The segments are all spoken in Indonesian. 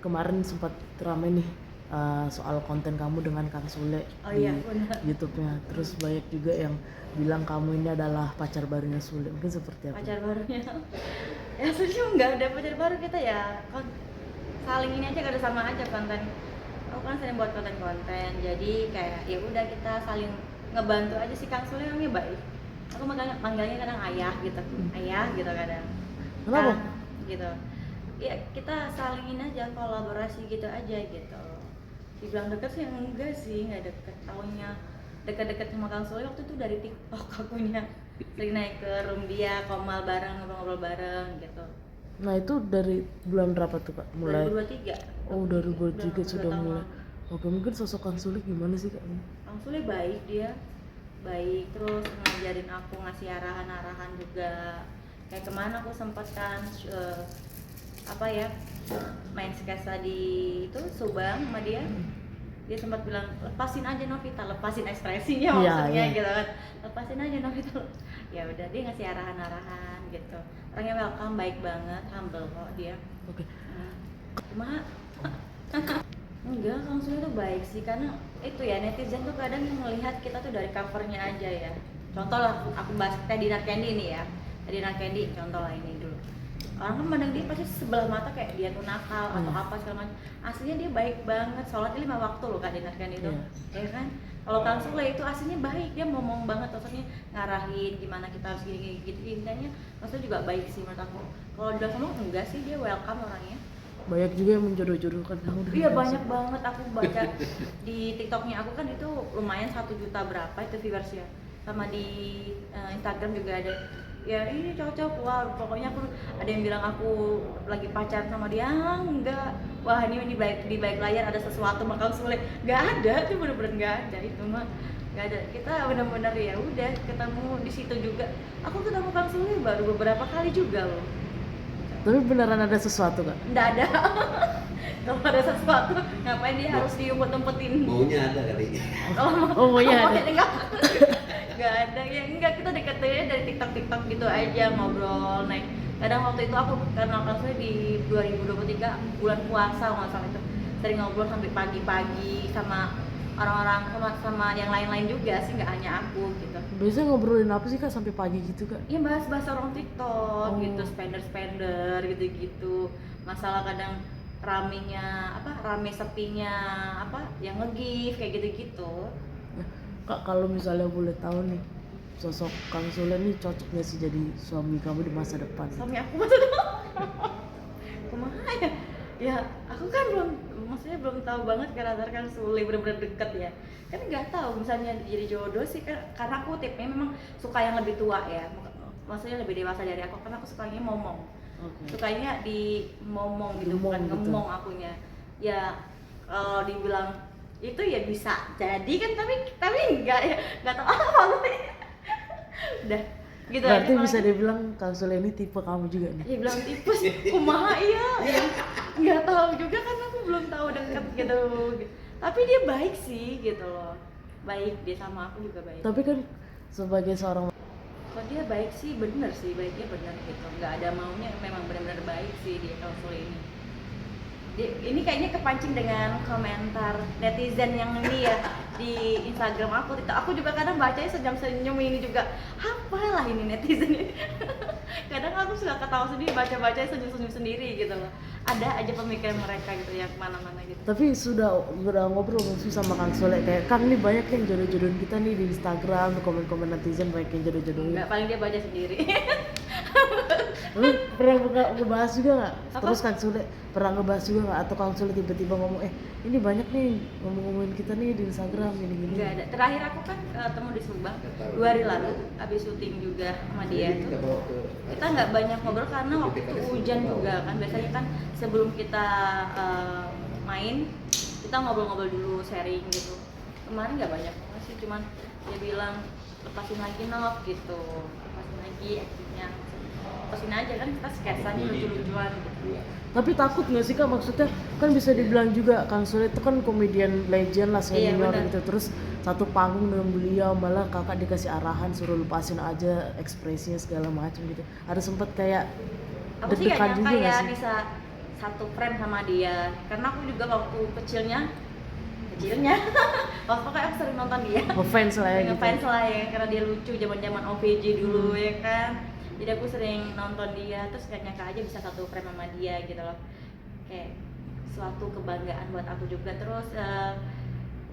Kemarin sempat rame nih soal konten kamu dengan Kang Sule Oh di iya, benar. YouTube-nya. Terus banyak juga yang bilang kamu ini adalah pacar barunya Sule. Mungkin seperti apa? Pacar barunya. Ya sebenarnya nggak ada pacar baru, kita ya saling ini aja, kada sama aja konten. Aku kan sering buat konten-konten, jadi kayak ya udah kita saling ngebantu aja. Si Kang Sule orangnya baik. Aku manggilnya kadang ayah gitu, ayah gitu kadang. Kenapa? Kang gitu. Ya kita salingin aja, kolaborasi gitu aja gitu. Dibilang deket sih enggak sih, nggak deket. Taunya deket-deket sama Kang Sule waktu itu dari TikTok akunya. Sering naik ke room dia, komal bareng, ngobrol-ngobrol bareng gitu. Nah itu dari bulan berapa tuh Kak? Mulai? 2023. Oh dari bulan Udah juga 2 sudah tahun mulai. lalu. Oke, mungkin sosok Kang Sule gimana sih Kak? Kang Sule baik, dia baik, terus ngajarin aku, ngasih arahan-arahan juga. Kayak kemana aku sempat kan apa ya, main sketsa di itu Subang sama dia. Dia sempat bilang lepasin aja Novita, lepasin ekspresinya maksudnya Iya. gitu kan, lepasin aja Novita. Ya udah, dia ngasih arahan-arahan gitu. Orangnya welcome, baik banget, humble kok dia. Oke. Cuma enggak, Kang Sule tuh baik sih, karena itu ya, netizen tuh kadang melihat kita tuh dari covernya aja ya. Contoh lah, aku bahas Teddy Narkendi ini ya. Teddy Narkendi contoh lah ini dulu. Orang kan pandang dia pasti sebelah mata kayak dia tuh nakal atau apa segala macam. Aslinya dia baik banget, sholatnya 5 waktu loh Kak Teddy Narkendi itu. Ya kan? Kalau Kang Sule itu aslinya baik, dia ngomong banget, maksudnya ngarahin gimana kita harus gini gitu. Intinya maksudnya juga baik sih menurut aku. Kalau udah ngomong enggak sih, dia welcome orangnya. Banyak juga yang menjodoh-jodohkan kamu dengan Iya Kang banyak Sule. banget, aku baca di TikToknya aku kan itu lumayan 1 juta berapa itu viewersnya, sama di Instagram juga ada. Ya ini cocok, wah pokoknya aku ada yang bilang aku lagi pacaran sama dia, enggak, wah ini di balik layar ada sesuatu sama Kang Sule. Nggak ada, itu bener-bener nggak ada, itu mah nggak ada. Kita bener-bener ya udah ketemu di situ juga. Aku ketemu Kang Sule baru beberapa kali juga loh. Tapi beneran ada sesuatu Kak? Nggak ada. Kalau ada sesuatu, ngapain dia harus diumpet-umpetin? Maunya ada kali. Oh maunya ada. Nggak ada ya, enggak, kita deketinnya dari TikTok gitu aja, ngobrol naik. Kadang waktu itu aku kenal Kang Sule di 2023 bulan puasa nggak salah itu, sering ngobrol sampai pagi-pagi sama orang-orang, sama yang lain-lain juga sih, nggak hanya aku gitu. Biasanya ngobrolin apa sih Kak sampai pagi gitu Kak? Ya bahas-bahas orang TikTok gitu, spender gitu. Masalah kadang ramenya apa, rame sepinya apa yang nge-give kayak gitu-gitu. Kak kalau misalnya boleh tahu nih, sosok Kang Sule nih cocok gak sih jadi suami kamu di masa depan? Suami aku maksudnya kumaha ya? Ya aku kan maksudnya belum tahu banget karakter Kang Sule bener-bener deket ya. Kan nggak tahu misalnya jadi jodoh sih kan, karena aku tipenya memang suka yang lebih tua ya. Maksudnya lebih dewasa dari aku, karena aku sukanya momong. Sukanya di momong gitu, bukan Gitu. ngemong akunya. Ya kalau dibilang itu ya bisa jadi kan, tapi enggak ya, nggak tahu apa lu. Udah gitu Berarti aja. bisa dibilang Kang Sule ini tipe kamu juga nih? Ya bilang tipes, kumaha iya ya, nggak tahu juga kan, aku belum tahu deket gitu. Tapi dia baik sih gitu loh, baik, dia sama aku juga baik. Tapi kan sebagai seorang, Kalau dia baik sih, bener sih, baiknya bener gitu, nggak ada maunya, memang benar-benar baik sih dia Kang Sule ini. Ini kayaknya kepancing dengan komentar netizen yang ini ya di Instagram aku. Aku juga kadang bacanya senyum ini juga, apalah ini netizen ini. Kadang aku suka ketawa sendiri, baca senyum sendiri gitu loh. Ada aja pemikiran mereka gitu yang kemana-mana gitu. tapi sudah ngobrol sih sama Kang Sule kayak Kang nih banyak yang jodoh-jodohin kita nih di Instagram, komen-komen netizen banyak yang jodoh-jodohin. Enggak, paling dia baca sendiri. Lu pernah ngebahas juga nggak? Apa? Terus Kang Sule pernah ngebahas juga nggak? Atau Kang Sule tiba-tiba ngomong, ini banyak nih ngomongin kita nih di Instagram gini-gini? Enggak ada. Terakhir aku kan ketemu di Subang 2 hari lalu, habis syuting juga sama dia tuh. Kita nggak banyak ngobrol karena waktu itu hujan juga kan. Biasanya kan sebelum kita main, kita ngobrol-ngobrol dulu, sharing gitu. Kemarin nggak banyak banget sih, cuman dia bilang lepasin lagi Nov gitu, lepasin lagi aktingnya, lepasin aja kan, kita sketsanya lucu-lucuan gitu. Tapi takut nggak sih Kak, maksudnya kan bisa dibilang juga Kang Sule itu kan komedian legend lah, senior Iya, gitu. Terus satu panggung dengan beliau, malah kakak dikasih arahan suruh lepasin aja ekspresinya segala macam gitu. Ada sempet kayak Aku sih nggak deg-degan nyangka juga nggak ya sih? bisa satu frame sama dia, karena aku juga waktu kecilnya waktu kayak aku sering nonton dia, Ngefans lah ya gitu. ngefans lah ya, karena dia lucu zaman OVJ dulu ya kan, jadi aku sering nonton dia, terus gak nyangka aja bisa satu frame sama dia gitu loh, kayak suatu kebanggaan buat aku juga. Terus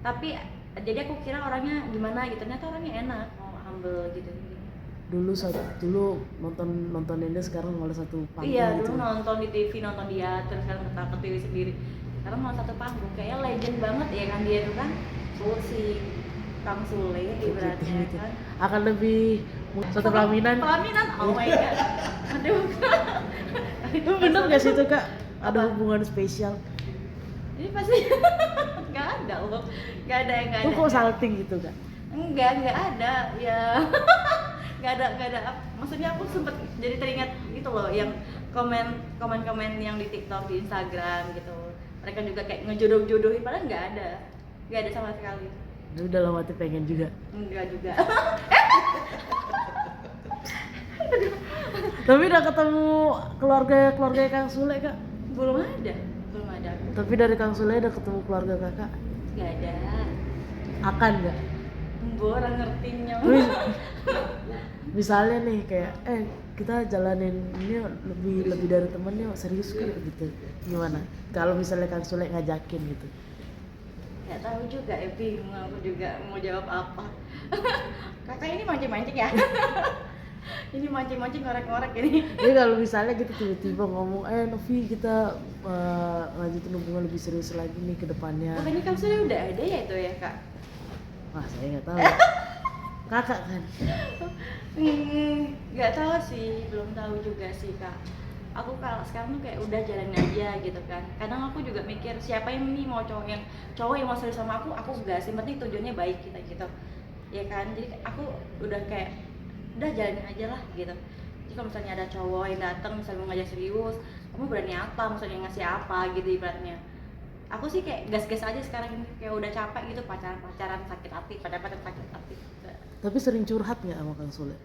tapi jadi aku kira orangnya gimana gitu, ternyata orangnya enak, humble gitu. Dulu nontonin dia, sekarang malah satu panggung Iya, gitu. dulu nonton di TV, nonton dia, terus sekarang ke TV sendiri. Sekarang mau satu panggung, kayaknya legend banget ya kan dia itu kan. Si Kang Sule ibaratnya Gitu. kan. Akan lebih satu pelaminan. Pelaminan, oh my god. Aduh. Itu bener gak sih itu Kak? Ada Apa? hubungan spesial? Ini pasti nggak ada loh. Nggak ada. Itu kok salting gitu Kak? Nggak ada ya. nggak ada. Maksudnya aku sempet jadi teringat gitu loh, yang komen yang di TikTok, di Instagram gitu. Mereka juga kayak ngejodoh-jodohin, padahal nggak ada sama sekali. Itu dalam hati pengen juga. Enggak juga. Tapi udah ketemu keluarga Kang Sule Kak? belum ada. Tapi dari Kang Sule udah ketemu keluarga Kakak? Nggak ada. Akan nggak? Orang ngertinya. Terus, misalnya nih kayak kita jalanin ini lebih dari temen yuk, serius kok gitu, gimana kalau misalnya Kang Sule ngajakin gitu? Nggak tahu juga ya, bingung aku juga mau jawab apa. Kakak ini mancing-mancing ya. Ini mancing-mancing, ngorek-ngorek ini. Jadi kalau misalnya gitu tiba-tiba ngomong Novi kita lanjutin hubungan lebih serius lagi nih ke depannya. Bukannya Kang Sule udah ada ya itu ya Kak? Wah saya nggak tahu. Kakak kan? Nggak tahu sih, belum tahu juga sih Kak. Aku kalau sekarang tuh kayak udah jalan aja gitu kan. Kadang aku juga mikir siapa yang ini mau cowok yang mau serius sama aku enggak sih, penting tujuannya baik kita gitu. Ya kan? Jadi aku udah kayak udah jalanin aja lah gitu. Jadi kalau misalnya ada cowok yang datang misalnya mau ngajak serius, kamu berani apa, misalnya ngasih apa gitu ibaratnya. Aku sih kayak gas-gas aja sekarang ini, kayak udah capek gitu pacaran sakit hati, pada sakit hati. Tapi sering curhat nggak sama Kang Sule?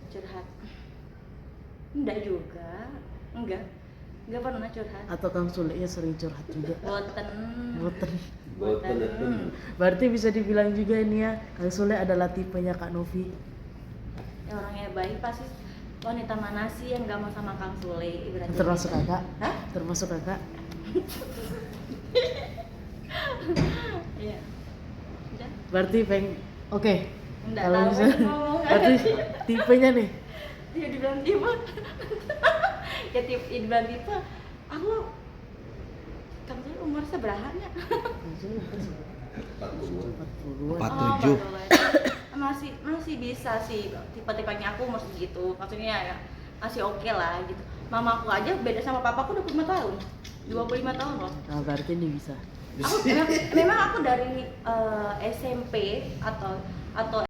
Curhat? Enggak juga, enggak pernah curhat. Atau Kang Sule nya sering curhat juga? Boten. Berarti bisa dibilang juga ini ya, Kang Sule adalah tipenya Kak Novi. Ya orangnya baik, pasti wanita mana sih yang gak mau sama Kang Sule ibaratnya. Termasuk gitu. Kakak? Hah? Termasuk Kakak? Iya. Udah. Berarti oke. Enggak Kalau tahu misalnya ngomong. berarti tipenya nih. Dia dibilang tipe. Ya dibilang tipe. Aku Kang Sule umur seberapanya? 40-an. 47. Masih bisa sih, tipe-tipenya aku masih gitu. Maksudnya ya masih oke lah gitu. Mamaku aja beda sama papaku 25 tahun. 25 tahun loh. Nah berarti ini bisa. Aku memang aku dari SMP atau